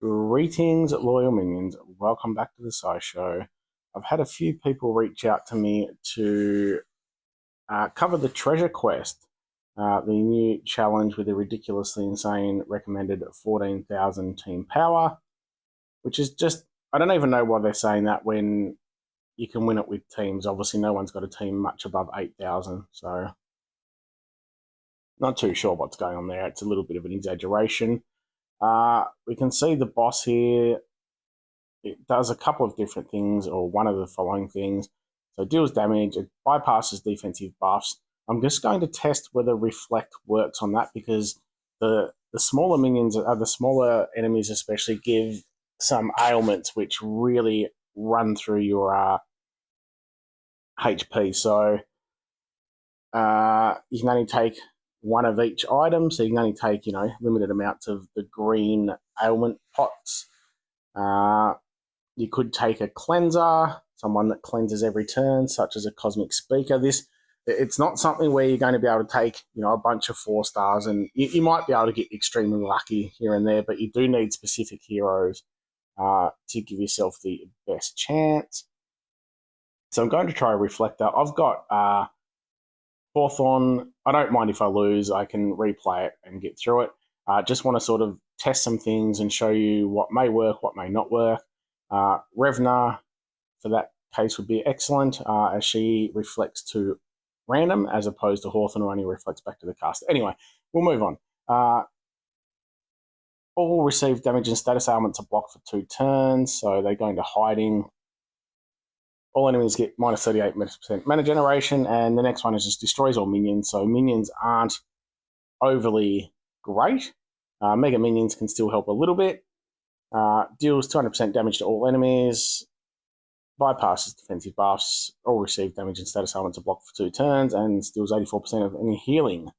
Greetings, loyal minions. Welcome back to the SciShow. I've had a few people reach out to me to cover the treasure quest, the new challenge with a ridiculously insane recommended 14,000 team power, which is just, I don't even know why they're saying that when you can win it with teams. Obviously, no one's got a team much above 8,000, so not too sure what's going on there. It's a little bit of an exaggeration. We can see the boss here. It does a couple of different things, or one of the following things. So it deals damage, it bypasses defensive buffs. I'm just going to test whether Reflect works on that, because the smaller minions, the smaller enemies especially, give some ailments which really run through your HP. So you can only take one of each item, so you can only take, limited amounts of the green ailment pots. You could take a cleanser, someone that cleanses every turn, such as a cosmic speaker. It's not something where you're going to be able to take, a bunch of 4 stars, and you might be able to get extremely lucky here and there, but you do need specific heroes to give yourself the best chance. So I'm going to try a Reflector. I've got Hawthorn. I don't mind if I lose. I can replay it and get through it. Just want to sort of test some things and show you what may work, what may not work. Revna, for that case, would be excellent, as she reflects to random, as opposed to Hawthorn, who only reflects back to the caster. Anyway, we'll move on. All receive damage and status ailments are blocked for 2 turns, so they go into hiding. All enemies get minus 38% mana generation, and the next one is just destroys all minions. So minions aren't overly great. Mega minions can still help a little bit. Deals 200% damage to all enemies. Bypasses defensive buffs. All receive damage and status ailments are blocked for 2 turns, and steals 84% of any healing.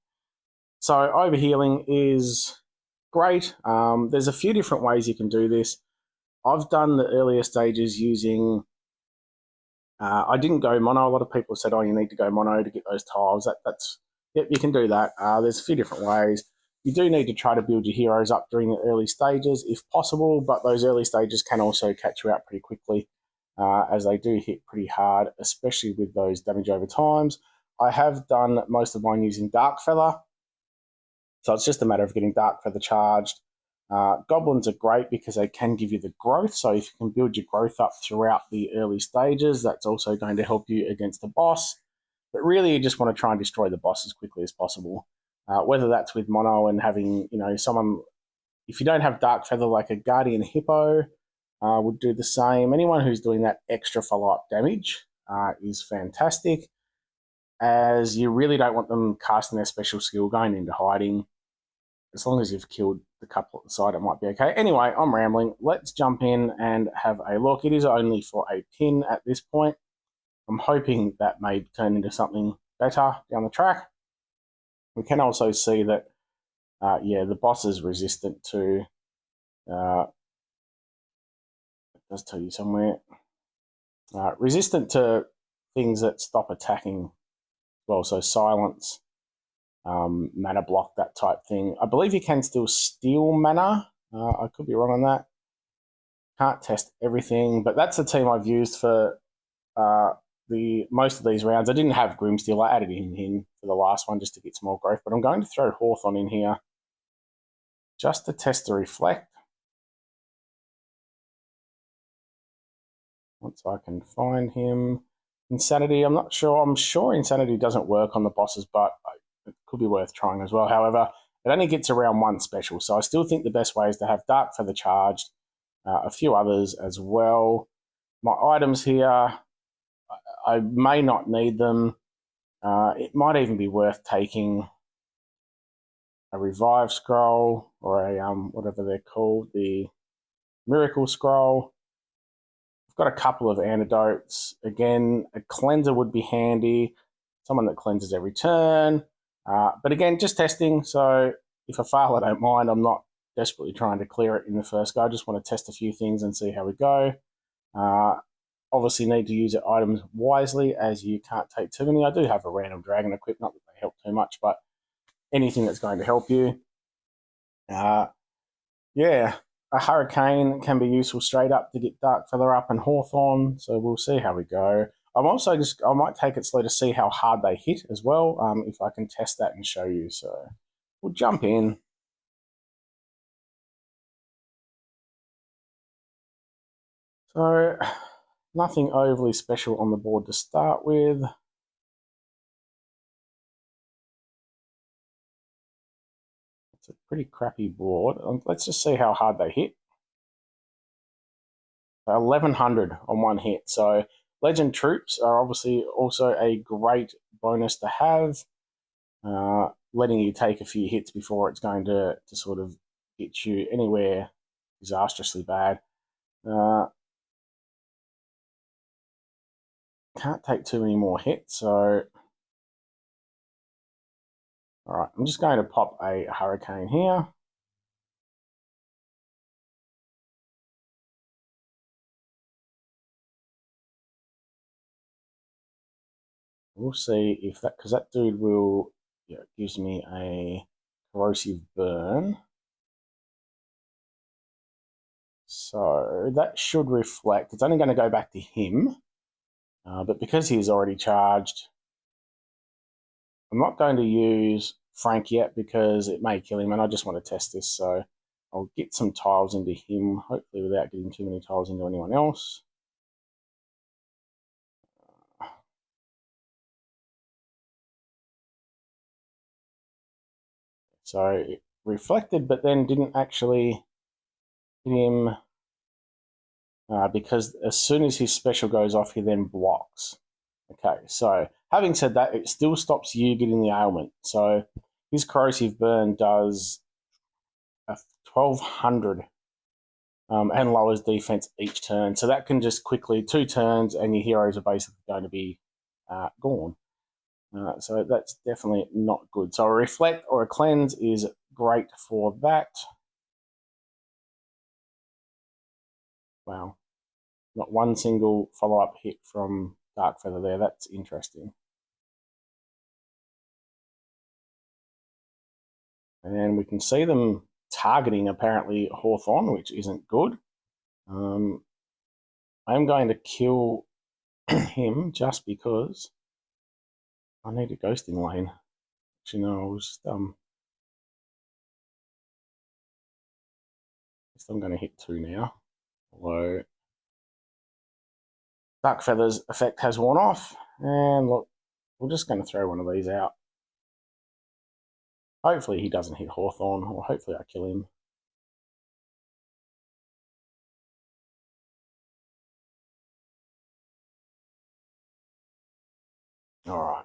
So overhealing is great. There's a few different ways you can do this. I've done the earlier stages using... I didn't go mono. A lot of people said, you need to go mono to get those tiles. Yep, you can do that. There's a few different ways. You do need to try to build your heroes up during the early stages, if possible, but those early stages can also catch you out pretty quickly, as they do hit pretty hard, especially with those damage over times. I have done most of mine using Dark Feather, so it's just a matter of getting Dark Feather charged. Goblins are great because they can give you the growth, so if you can build your growth up throughout the early stages, that's also going to help you against the boss. But really, you just want to try and destroy the boss as quickly as possible. Whether that's with mono and having, someone, if you don't have Dark Feather, like a Guardian Hippo would do the same. Anyone who's doing that extra follow-up damage is fantastic, as you really don't want them casting their special skill, going into hiding. As long as you've killed the couple at the side, it might be okay. Anyway, I'm rambling. Let's jump in and have a look. It is only for a pin at this point. I'm hoping that may turn into something better down the track. We can also see that, the boss is resistant to, it does tell you somewhere, resistant to things that stop attacking. Well, so silence, mana block, that type thing. I believe you can still steal mana. I could be wrong on that. Can't test everything, but that's the team I've used for the most of these rounds. I didn't have Grimsteel. I added him in for the last one just to get some more growth, but I'm going to throw Hawthorn in here just to test the Reflect. Once I can find him. Insanity, I'm not sure. I'm sure Insanity doesn't work on the bosses, but it could be worth trying as well. However, it only gets around 1 special, so I still think the best way is to have Dark Feather charged, a few others as well. My items here, I may not need them. It might even be worth taking a Revive Scroll, or a, whatever they're called, the Miracle Scroll. I've got a couple of antidotes. Again, a Cleanser would be handy. Someone that cleanses every turn. But again, just testing, so if I fail, I don't mind. I'm not desperately trying to clear it in the first go. I just want to test a few things and see how we go. Obviously need to use your items wisely, as you can't take too many. I do have a random dragon equipped, not that they help too much, but anything that's going to help you. a Hurricane can be useful straight up to get Darkfeather up and Hawthorn, so we'll see how we go. I might take it slow to see how hard they hit as well, if I can test that and show you. So we'll jump in. So nothing overly special on the board to start with. It's a pretty crappy board. Let's just see how hard they hit. 1100 on one hit. So Legend Troops are obviously also a great bonus to have, letting you take a few hits before it's going to sort of hit you anywhere disastrously bad. Can't take too many more hits, so all right, I'm just going to pop a Hurricane here. We'll see if that, because that dude will, yeah, gives me a corrosive burn. So that should reflect. It's only going to go back to him, but because he's already charged, I'm not going to use Frank yet because it may kill him, and I just want to test this. So I'll get some tiles into him, hopefully without getting too many tiles into anyone else. So it reflected, but then didn't actually hit him because as soon as his special goes off, he then blocks. Okay, so having said that, it still stops you getting the ailment. So his corrosive burn does a 1200 and lowers defense each turn. So that can just quickly, 2 turns, and your heroes are basically going to be gone. So that's definitely not good. So a reflect or a cleanse is great for that. Wow. Not one single follow-up hit from Darkfeather there. That's interesting. And we can see them targeting, apparently, Hawthorn, which isn't good. I'm going to kill him just because I need a ghosting lane. Actually, no, I was just, I'm going to hit 2 now. Although Darkfeather's effect has worn off. And look, we're just going to throw one of these out. Hopefully he doesn't hit Hawthorn, or hopefully I kill him. All right.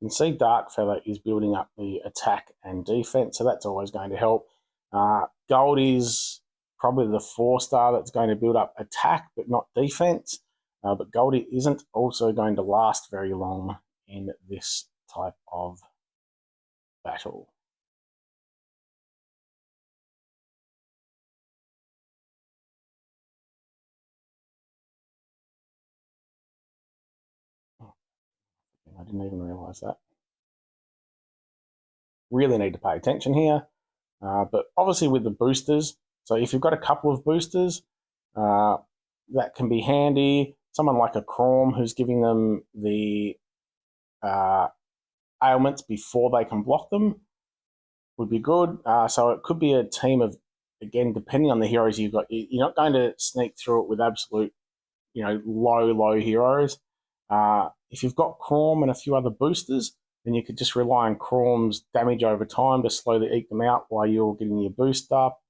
You can see Darkfeather is building up the attack and defense, so that's always going to help. Gold is probably the 4-star that's going to build up attack, but not defense. But Goldie isn't also going to last very long in this type of battle. Oh, I didn't even realise that. Really need to pay attention here. But obviously with the boosters, so if you've got a couple of boosters, that can be handy. Someone like a Chrome who's giving them the ailments before they can block them would be good. So it could be a team of, again, depending on the heroes you've got, you're not going to sneak through it with absolute, low heroes. If you've got Chrome and a few other boosters, then you could just rely on Chrome's damage over time to slowly eke them out while you're getting your boost up.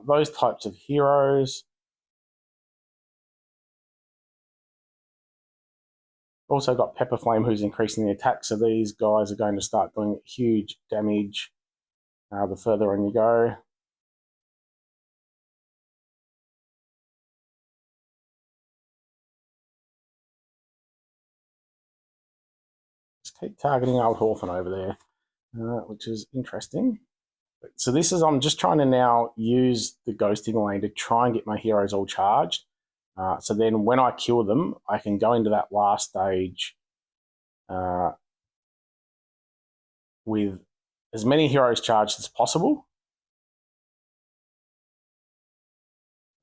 Those types of heroes. Also got Pepperflame, who's increasing the attack, so these guys are going to start doing huge damage the further on you go. Just keep targeting old Hawthorn over there, which is interesting. So this is, I'm just trying to now use the ghosting lane to try and get my heroes all charged. So then when I kill them, I can go into that last stage with as many heroes charged as possible.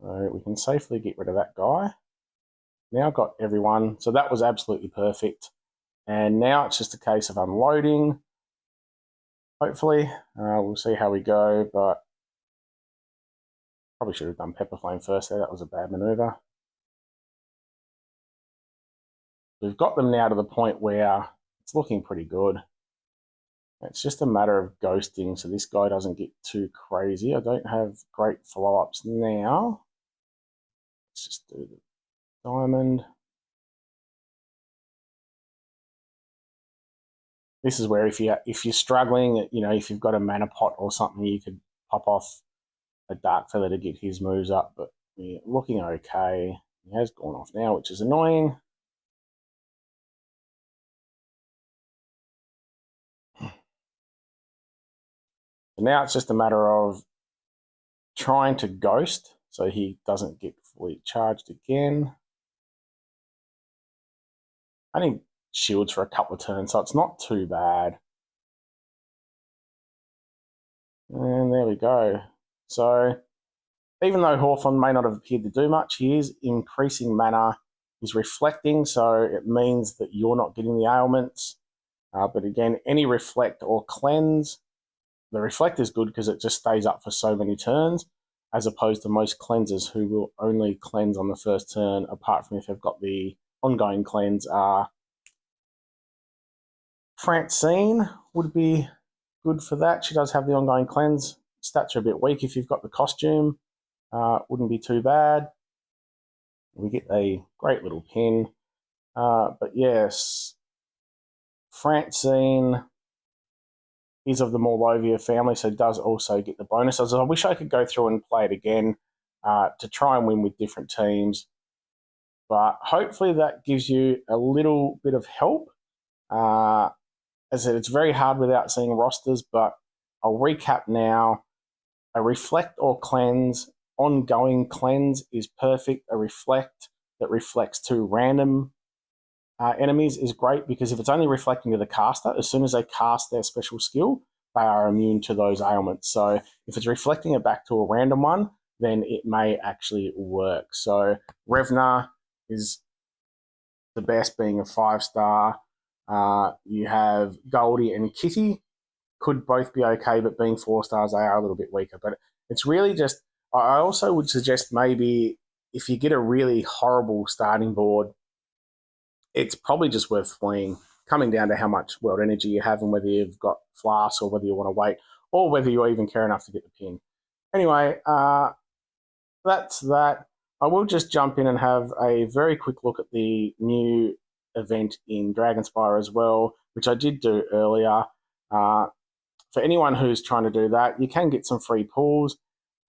So we can safely get rid of that guy. Now got everyone. So that was absolutely perfect. And now it's just a case of unloading. Hopefully, we'll see how we go, but probably should have done Pepper Flame first there. That was a bad maneuver. We've got them now to the point where it's looking pretty good. It's just a matter of ghosting so this guy doesn't get too crazy. I don't have great follow-ups now. Let's just do the diamond. This is where if you're struggling, you know, if you've got a mana pot or something, you could pop off a Dark Feather to get his moves up, but we're looking okay. He has gone off now, which is annoying. So now it's just a matter of trying to ghost so he doesn't get fully charged again. I need shields for a couple of turns, so it's not too bad. And there we go. So even though Hawthorne may not have appeared to do much, he is increasing mana. He's reflecting, so it means that you're not getting the ailments. But again, any reflect or cleanse, the reflect is good because it just stays up for so many turns, as opposed to most cleansers who will only cleanse on the first turn, apart from if they've got the ongoing cleanse. Francine would be good for that. She does have the ongoing cleanse. Stats are a bit weak if you've got the costume. Wouldn't be too bad. We get a great little pin. But yes, Francine is of the Morlovia family, so does also get the bonuses. I wish I could go through and play it again to try and win with different teams. But hopefully that gives you a little bit of help. As I said, it's very hard without seeing rosters, but I'll recap now. A reflect or cleanse, ongoing cleanse is perfect. A reflect that reflects to random enemies is great because if it's only reflecting to the caster, as soon as they cast their special skill, they are immune to those ailments. So if it's reflecting it back to a random one, then it may actually work. So Revna is the best, being a 5-star. You have Goldie and Kitty, could both be okay, but being 4 stars, they are a little bit weaker. But it's really just, I also would suggest maybe if you get a really horrible starting board, it's probably just worth fleeing, coming down to how much world energy you have and whether you've got flasks or whether you want to wait or whether you even care enough to get the pin. Anyway, that's that. I will just jump in and have a very quick look at the new event in Drangonspire as well, which I did do earlier. For anyone who's trying to do that, you can get some free pulls.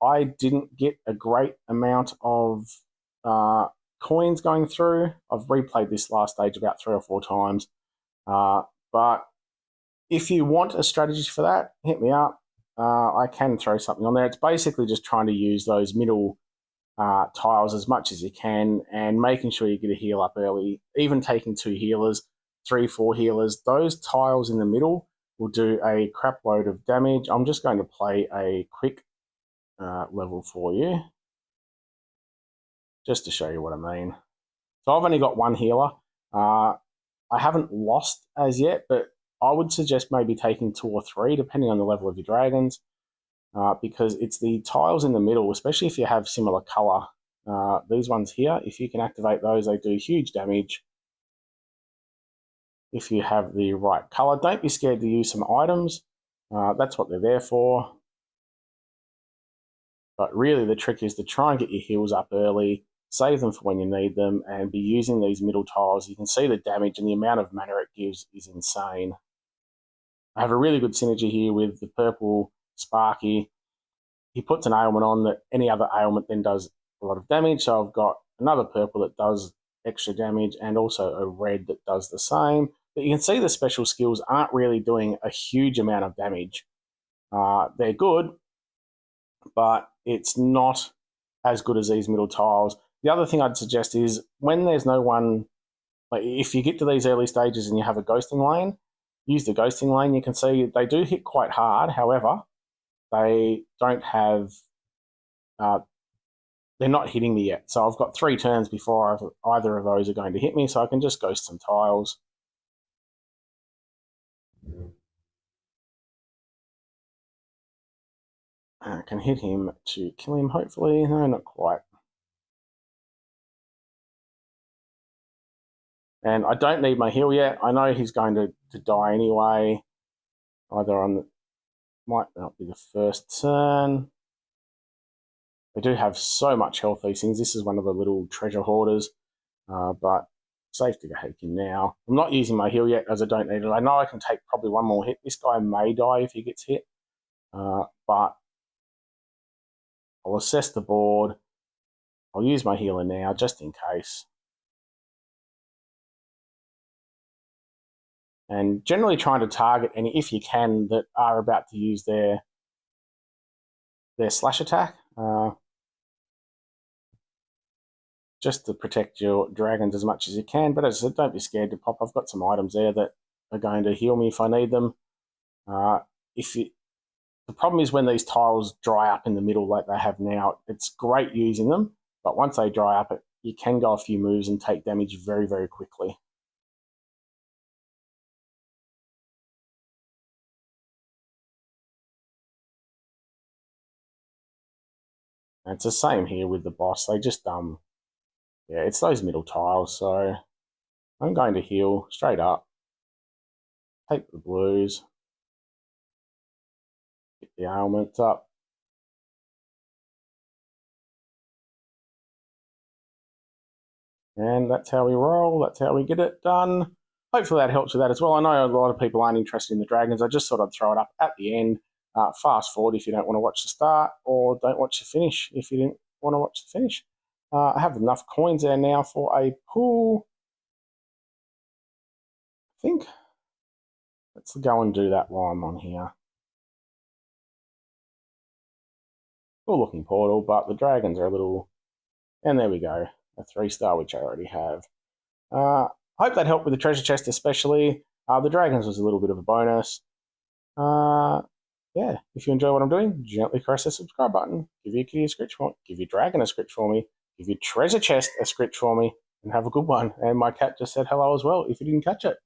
I didn't get a great amount of coins going through. I've replayed this last stage about 3 or 4 times. But if you want a strategy for that, hit me up. I can throw something on there. It's basically just trying to use those middle tiles as much as you can and making sure you get a heal up early, even taking 2 healers, 3, 4 healers. Those tiles in the middle will do a crap load of damage. I'm just going to play a quick level for you just to show you what I mean. So I've only got 1 healer. I haven't lost as yet, but I would suggest maybe taking 2 or 3 depending on the level of your dragons. Because it's the tiles in the middle, especially if you have similar colour. These ones here, if you can activate those, they do huge damage if you have the right colour. Don't be scared to use some items. That's what they're there for. But really the trick is to try and get your heals up early, save them for when you need them, and be using these middle tiles. You can see the damage and the amount of mana it gives is insane. I have a really good synergy here with the purple Sparky. He puts an ailment on that any other ailment then does a lot of damage. So I've got another purple that does extra damage and also a red that does the same. But you can see the special skills aren't really doing a huge amount of damage. They're good, but it's not as good as these middle tiles. The other thing I'd suggest is when there's no one, like if you get to these early stages and you have a ghosting lane, use the ghosting lane. You can see they do hit quite hard. However, they don't have, they're not hitting me yet. So I've got 3 turns before either of those are going to hit me. So I can just ghost some tiles. I can hit him to kill him, hopefully. No, not quite. And I don't need my heal yet. I know he's going to die anyway. Either on the, might not be the first turn. They do have so much health, these things. This is one of the little treasure hoarders. But safe to go hit him now. I'm not using my heal yet as I don't need it. I know I can take probably one more hit. This guy may die if he gets hit. But I'll assess the board. I'll use my healer now just in case. And generally trying to target any, if you can, that are about to use their slash attack. Just to protect your dragons as much as you can. But as I said, don't be scared to pop. I've got some items there that are going to heal me if I need them. The problem is when these tiles dry up in the middle like they have now, it's great using them, but once they dry up, you can go a few moves and take damage very, very quickly. And it's the same here with the boss. They just, yeah, it's those middle tiles. So I'm going to heal straight up. Take the blues. Get the ailments up. And that's how we roll. That's how we get it done. Hopefully that helps with that as well. I know a lot of people aren't interested in the dragons. I just thought I'd throw it up at the end. Fast forward if you don't want to watch the start, or don't watch the finish if you didn't want to watch the finish. I have enough coins there now for a pool. I think. Let's go and do that while I'm on here. Cool looking portal, but the dragons are a little... And there we go. A 3-star, which I already have. Hope that helped with the treasure chest especially. The dragons was a little bit of a bonus. Yeah, if you enjoy what I'm doing, gently press the subscribe button. Give your kitty a scritch for me. Give your dragon a scritch for me. Give your treasure chest a scritch for me. And have a good one. And my cat just said hello as well, if you didn't catch it.